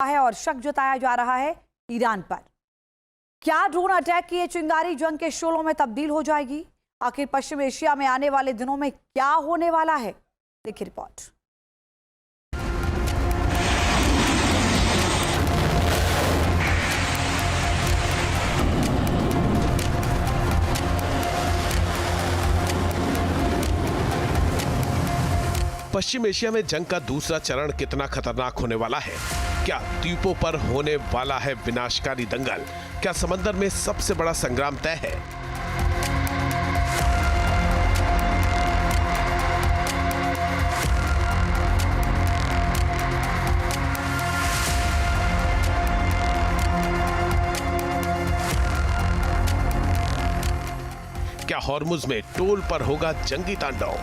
है और शक जताया जा रहा है ईरान पर। क्या ड्रोन अटैक की ये चिंगारी जंग के शोलों में तब्दील हो जाएगी? आखिर पश्चिम एशिया में आने वाले दिनों में क्या होने वाला है? देखिए रिपोर्ट। पश्चिम एशिया में जंग का दूसरा चरण कितना खतरनाक होने वाला है? क्या द्वीपों पर होने वाला है विनाशकारी दंगल? क्या समंदर में सबसे बड़ा संग्राम तय है? क्या हॉर्मुज में टोल पर होगा जंगी तांडव?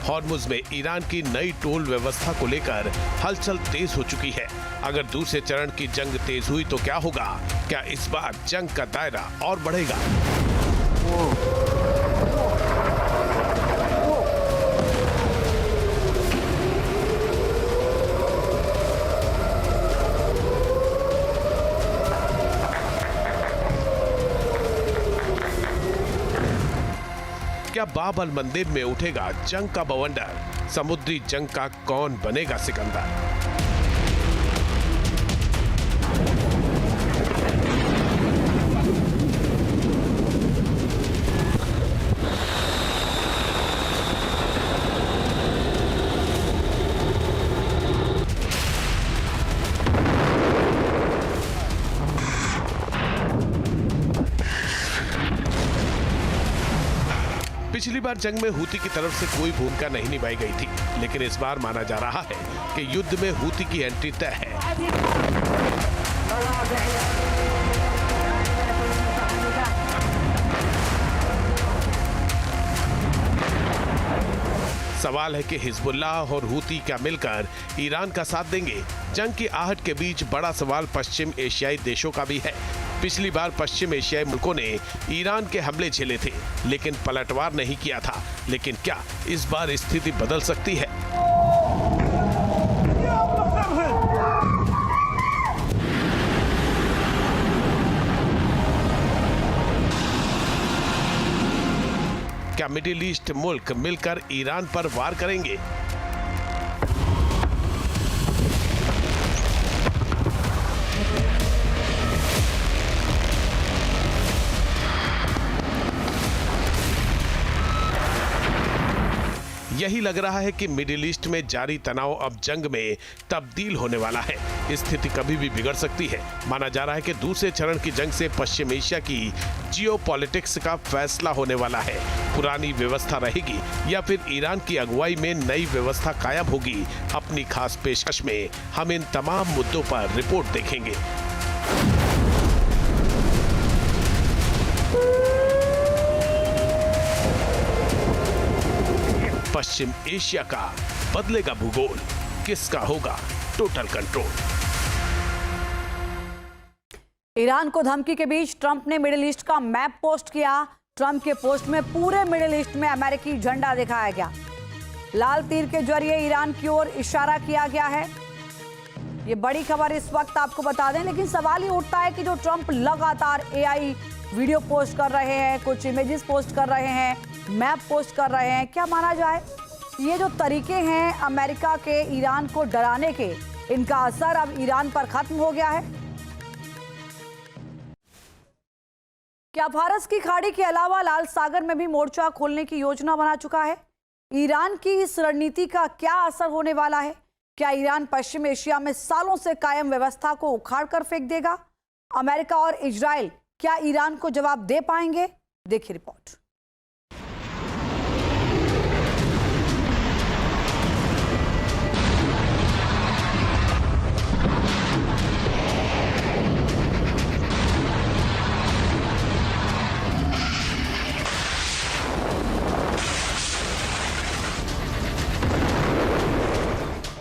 हॉर्मुज में ईरान की नई टोल व्यवस्था को लेकर हलचल तेज हो चुकी है। अगर दूसरे चरण की जंग तेज हुई तो क्या होगा? क्या इस बार जंग का दायरा और बढ़ेगा? क्या बाब अल मंदेब में उठेगा जंग का बवंडर? समुद्री जंग का कौन बनेगा सिकंदर? पिछली बार जंग में हूती की तरफ से कोई भूमिका नहीं निभाई गई थी, लेकिन इस बार माना जा रहा है कि युद्ध में हूती की एंट्री तय है। सवाल है कि हिजबुल्लाह और हूती क्या मिलकर ईरान का साथ देंगे? जंग की आहट के बीच बड़ा सवाल पश्चिम एशियाई देशों का भी है। पिछली बार पश्चिम एशियाई मुल्कों ने ईरान के हमले झेले थे, लेकिन पलटवार नहीं किया था। लेकिन क्या इस बार स्थिति बदल सकती है? क्या मिडिल ईस्ट मुल्क मिलकर ईरान पर वार करेंगे? यही लग रहा है कि मिडिल ईस्ट में जारी तनाव अब जंग में तब्दील होने वाला है। स्थिति कभी भी बिगड़ सकती है। माना जा रहा है कि दूसरे चरण की जंग से पश्चिम एशिया की जियोपॉलिटिक्स का फैसला होने वाला है। पुरानी व्यवस्था रहेगी या फिर ईरान की अगुवाई में नई व्यवस्था कायम होगी? अपनी खास पेशकश में हम इन तमाम मुद्दों पर रिपोर्ट देखेंगे। पश्चिम एशिया का बदलेगा भूगोल, किसका होगा टोटल कंट्रोल? ईरान को धमकी के बीच ट्रंप ने मिडिल ईस्ट का मैप पोस्ट किया। ट्रंप के पोस्ट में पूरे मिडिल ईस्ट में अमेरिकी झंडा दिखाया गया। लाल तीर के जरिए ईरान की ओर इशारा किया गया है। ये बड़ी खबर इस वक्त आपको बता दें, लेकिन सवाल ये उठता है कि जो ट्रंप लगातार एआई वीडियो पोस्ट कर रहे हैं, कुछ इमेजेस पोस्ट कर रहे हैं, मैप पोस्ट कर रहे हैं, क्या माना जाए ये जो तरीके हैं अमेरिका के ईरान को डराने के, इनका असर अब ईरान पर खत्म हो गया है? क्या फारस की खाड़ी के अलावा लाल सागर में भी मोर्चा खोलने की योजना बना चुका है? ईरान की इस रणनीति का क्या असर होने वाला है? क्या ईरान पश्चिम एशिया में सालों से कायम व्यवस्था को उखाड़ कर फेंक देगा? अमेरिका और इजराइल क्या ईरान को जवाब दे पाएंगे? देखिए रिपोर्ट।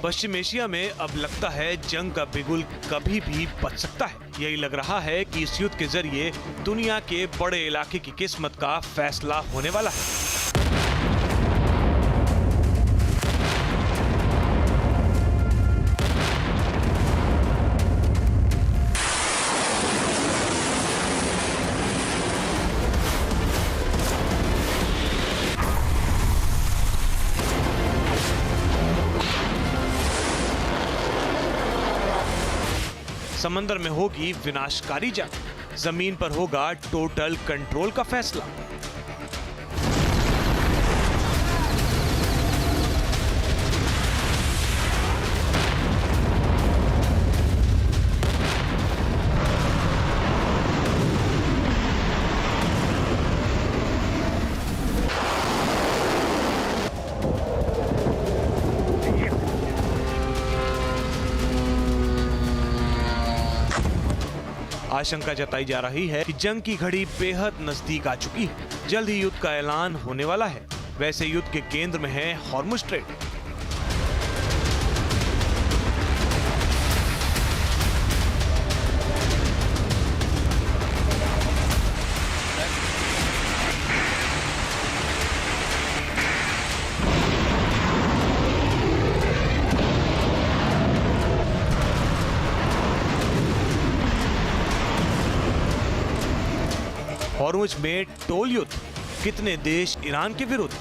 पश्चिम एशिया में अब लगता है जंग का बिगुल कभी भी बच सकता है। यही लग रहा है कि इस युद्ध के जरिए दुनिया के बड़े इलाके की किस्मत का फैसला होने वाला है। समंदर में होगी विनाशकारी जंग, जमीन पर होगा टोटल कंट्रोल का फैसला। आशंका जताई जा रही है कि जंग की घड़ी बेहद नजदीक आ चुकी है। जल्द ही युद्ध का ऐलान होने वाला है। वैसे युद्ध के केंद्र में है हॉर्मुज़ स्ट्रेट। हॉर्मुज़ में टोल युद्ध, कितने देश ईरान के विरुद्ध।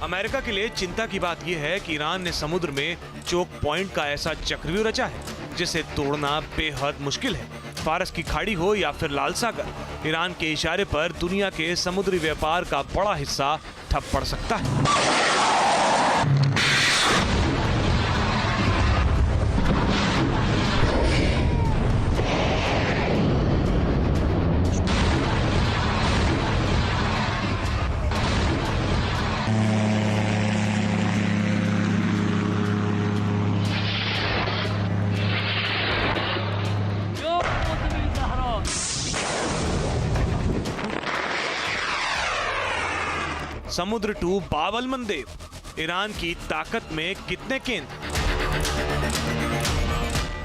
अमेरिका के लिए चिंता की बात यह है कि ईरान ने समुद्र में चोक पॉइंट का ऐसा चक्रव्यूह रचा है जिसे तोड़ना बेहद मुश्किल है। फारस की खाड़ी हो या फिर लाल सागर, ईरान के इशारे पर दुनिया के समुद्री व्यापार का बड़ा हिस्सा ठप पड़ सकता है। समुद्र टू बाब अल मंदेब, ईरान की ताकत में कितने केंद्र।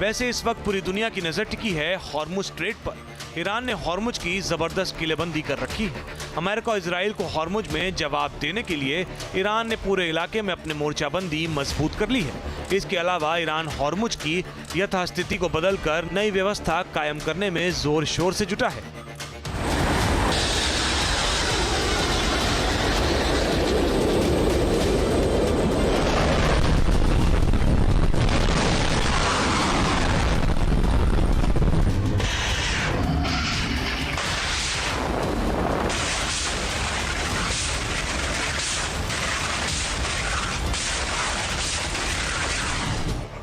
वैसे इस वक्त पूरी दुनिया की नजर टिकी है हॉर्मुज़ स्ट्रेट पर। ईरान ने हॉर्मुज़ की जबरदस्त किलेबंदी कर रखी है। अमेरिका और इजराइल को हॉर्मुज़ में जवाब देने के लिए ईरान ने पूरे इलाके में अपनी मोर्चाबंदी मजबूत कर ली है। इसके अलावा ईरान हॉर्मुज़ की यथास्थिति को बदलकर नई व्यवस्था कायम करने में जोर शोर से जुटा है।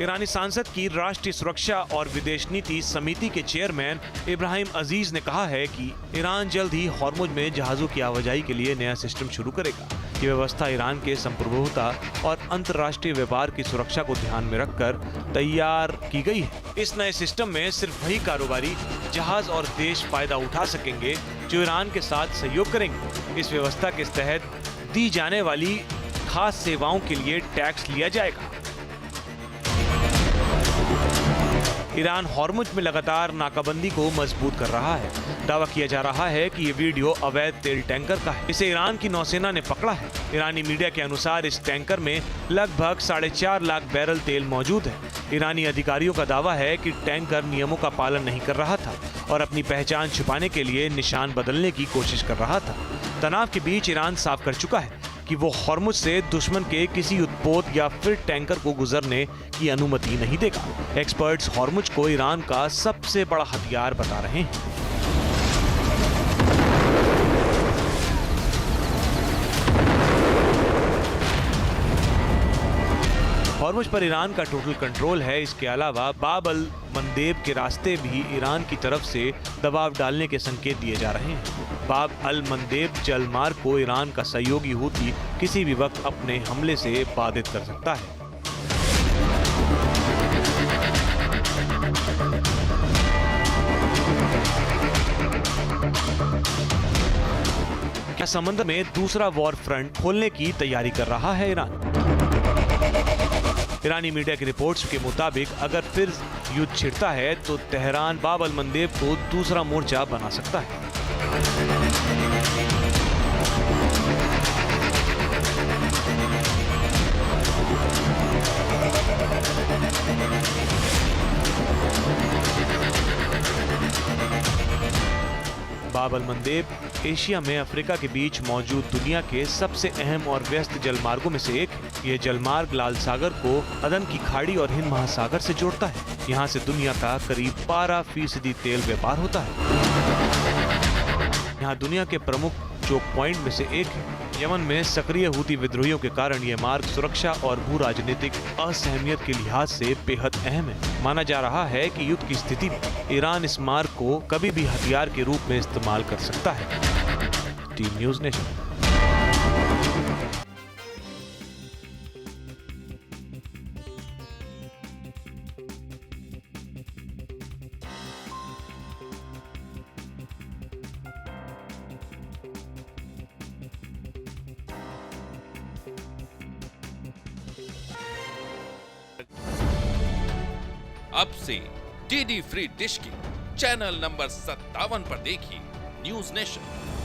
ईरानी सांसद की राष्ट्रीय सुरक्षा और विदेश नीति समिति के चेयरमैन इब्राहिम अजीज ने कहा है कि ईरान जल्द ही हॉर्मुज़ में जहाजों की आवाजाही के लिए नया सिस्टम शुरू करेगा। ये व्यवस्था ईरान के संप्रभुता और अंतर्राष्ट्रीय व्यापार की सुरक्षा को ध्यान में रखकर तैयार की गई है। इस नए सिस्टम में सिर्फ वही कारोबारी जहाज और देश फायदा उठा सकेंगे जो ईरान के साथ सहयोग करेंगे। इस व्यवस्था के तहत दी जाने वाली खास सेवाओं के लिए टैक्स लिया जाएगा। ईरान हॉर्मुज़ में लगातार नाकाबंदी को मजबूत कर रहा है। दावा किया जा रहा है कि ये वीडियो अवैध तेल टैंकर का है। इसे ईरान की नौसेना ने पकड़ा है। ईरानी मीडिया के अनुसार इस टैंकर में लगभग 4.5 लाख बैरल तेल मौजूद है। ईरानी अधिकारियों का दावा है कि टैंकर नियमों का पालन नहीं कर रहा था और अपनी पहचान छुपाने के लिए निशान बदलने की कोशिश कर रहा था। तनाव के बीच ईरान साफ कर चुका है कि वो हॉर्मुज़ से दुश्मन के किसी युद्धपोत या फिर टैंकर को गुजरने की अनुमति नहीं देगा। एक्सपर्ट्स हॉर्मुज़ को ईरान का सबसे बड़ा हथियार बता रहे हैं। हॉर्मुज़ पर ईरान का टोटल कंट्रोल है। इसके अलावा बाब अल मंदेब के रास्ते भी ईरान की तरफ से दबाव डालने के संकेत दिए जा रहे हैं। बाब अल मंदेब जलमार्ग को ईरान का सहयोगी हूती किसी भी वक्त अपने हमले से बाधित कर सकता है। क्या समंदर में दूसरा वॉर फ्रंट खोलने की तैयारी कर रहा है ईरान? ईरानी मीडिया की रिपोर्ट्स के मुताबिक अगर फिर युद्ध छिड़ता है तो तेहरान बाब अल मंदेब को दूसरा मोर्चा बना सकता है। बाब अल मंदेब एशिया में अफ्रीका के बीच मौजूद दुनिया के सबसे अहम और व्यस्त जलमार्गों में से एक है। ये जलमार्ग लाल सागर को अदन की खाड़ी और हिंद महासागर से जोड़ता है। यहाँ से दुनिया का करीब 12% तेल व्यापार होता है। यहाँ दुनिया के प्रमुख चोक पॉइंट में से एक है। यमन में सक्रिय हूती विद्रोहियों के कारण यह मार्ग सुरक्षा और भू राजनीतिक असहमियत के लिहाज से बेहद अहम है। माना जा रहा है कि युद्ध की स्थिति में ईरान इस मार्ग को कभी भी हथियार के रूप में इस्तेमाल कर सकता है। Team news nation. अब से डीडी फ्री डिश की चैनल नंबर 57 पर देखिए न्यूज़ नेशन।